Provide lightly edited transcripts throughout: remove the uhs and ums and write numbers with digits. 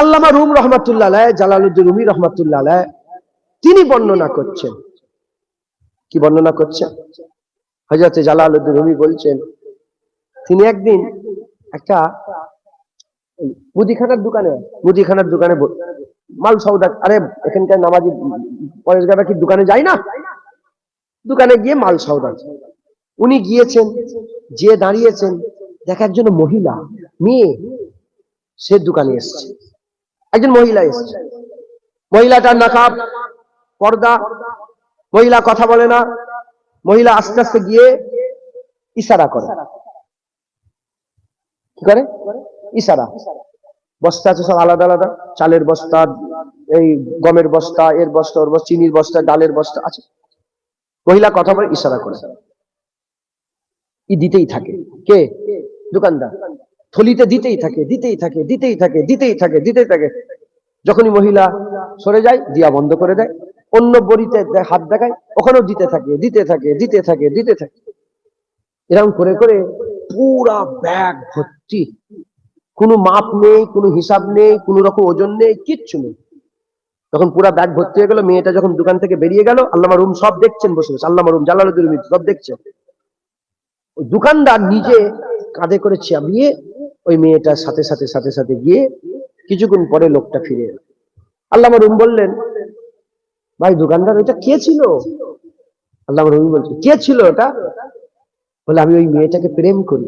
আল্লামা room রহমাতুল্লাহ আলাইহ, Jalaluddin Rumi রহমাতুল্লাহ আলাইহ, তিনি বর্ণনা করছেন। কি বর্ণনা করছেন? হযরত জালালউদ্দিন রুমি বলছেন, তিনি একদিন একটা মুদিখানার দোকানে মাল সওদা, আরে এখানকার নামাজি পরেশগারা কি দোকানে যায় না? দোকানে গিয়ে মাল সওদা, উনি গিয়েছেন, যে দাঁড়িয়েছেন, দেখা একজন মহিলা, মেয়ে, সে দোকানে এসছে। একজন মহিলা এসছে, মহিলাটার নাকাব, পর্দা, মহিলা কথা বলে না, মহিলা আস্তে আস্তে গিয়ে ইশারা করে। কি করে? ইশারা। বস্তা আছে সব আলাদা আলাদা, চালের বস্তা, এই গমের বস্তা, এর বস্তা, ওর বস্তা, চিনির বস্তা, ডালের বস্তা আছে। মহিলা কথা বলে, ইশারা করে, ই দিতেই থাকে। কে? দোকানদার। থলিতে দিতেই থাকে, দিতেই থাকে, দিতেই থাকে, দিতেই থাকে, দিতেই থাকে। যখনই মহিলা সরে যায়, দিয়া বন্ধ করে দেয়, অন্য বড়িতে হাত দেখায়, ওখানেও দিতে থাকে, দিতে থাকে, দিতে থাকে, দিতে থাকে। এরকম করে করে পুরা ব্যাগ ভর্তি, কোনো মাপ নেই, কোনো হিসাব নেই, কোনো রকম ওজন নেই, কিচ্ছু নেই। যখন পুরা ব্যাগ ভর্তি হয়ে গেল, মেয়েটা যখন দোকান থেকে বেরিয়ে গেল, আল্লামা রুম সব দেখছেন বসে বসে, আল্লামা রুম, জালালউদ্দিন রুমি সব দেখছেন। ওই দোকানদার নিজে কাঁধে করে চাপিয়ে ওই মেয়েটার সাথে সাথে সাথে সাথে গিয়ে কিছুক্ষণ পরে লোকটা ফিরে এলো। আল্লামা রুম বললেন, ভাই দোকানদার, ওইটা কে ছিল? আল্লামা রুমি বলছে, কে ছিল ওটা? বলে, আমি ওই মেয়েটাকে প্রেম করি।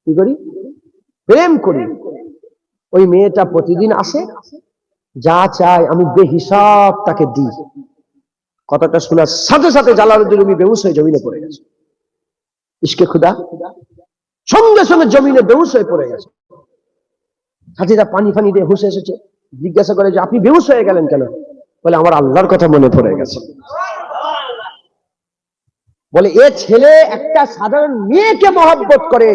কি করি? প্রেম করি। ওই মেয়েটা প্রতিদিন আসে, যা চায় আমি বেহিসাব তাকে দিই। কথাটা শোনার সাথে সাথে জালালউদ্দিন রুমি বেহুশ হয়ে জমিনে পড়ে গেছে। ইশকে খুদা, সঙ্গে সঙ্গে জমিনে বেহুশ হয়ে পড়ে গেছে। সাথীরা পানি ফানি দিয়ে হুঁশে এসেছে, জিজ্ঞাসা করে যে আপনি বেহুশ হয়ে গেলেন কেন? বলে, আমার আল্লাহর কথা মনে পড়ে গেছে। বলে, এ ছেলে একটা সাধারণ মেয়েকে মহব্বত করে,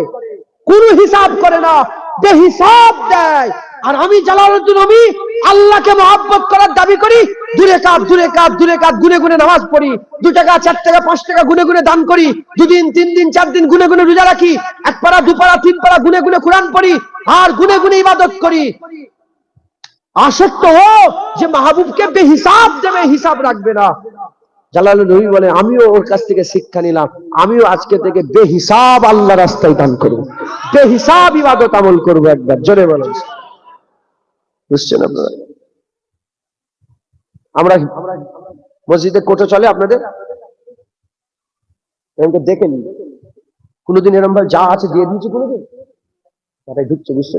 কোনো হিসাব করে না, বেহিসাব দেয়। আর আমি জালালউদ্দিন রুমি আল্লাহকে মহব্বত করার দাবি করি, দূরে কাত দূরে কাত দূরে কাত গুনে গুনে নামাজ পড়ি, 2 টাকা 4 টাকা 5 টাকা গুনে গুনে দান করি, 2 দিন 3 দিন 4 দিন গুনে গুনে রোজা রাখি, 1 পারা 2 পারা 3 পারা গুনে গুনে কোরআন পড়ি, আর গুনে গুনে ইবাদত করি। আসক্ত ও যে মাহবুবকে বেহিসাব দেবে, হিসাব রাখবে না। জালালউদ্দিন রুমি বলে, আমিও ওর কাছ থেকে শিক্ষা নিলাম, আমিও আজকে থেকে বেহিসাব আল্লাহর রাস্তায় দান করব, বেহিসাব ইবাদত আমল করব। একবার জোরে বলেন, বুঝছেন আপনারা? আমরা মসজিদে কোটো চলে আপনাদের, এরকম দেখেন কোনোদিন এরকম ভাবে যা আছে দিয়ে দিয়েছে? কোনোদিন? তারাই ঢুকছে, বুঝতে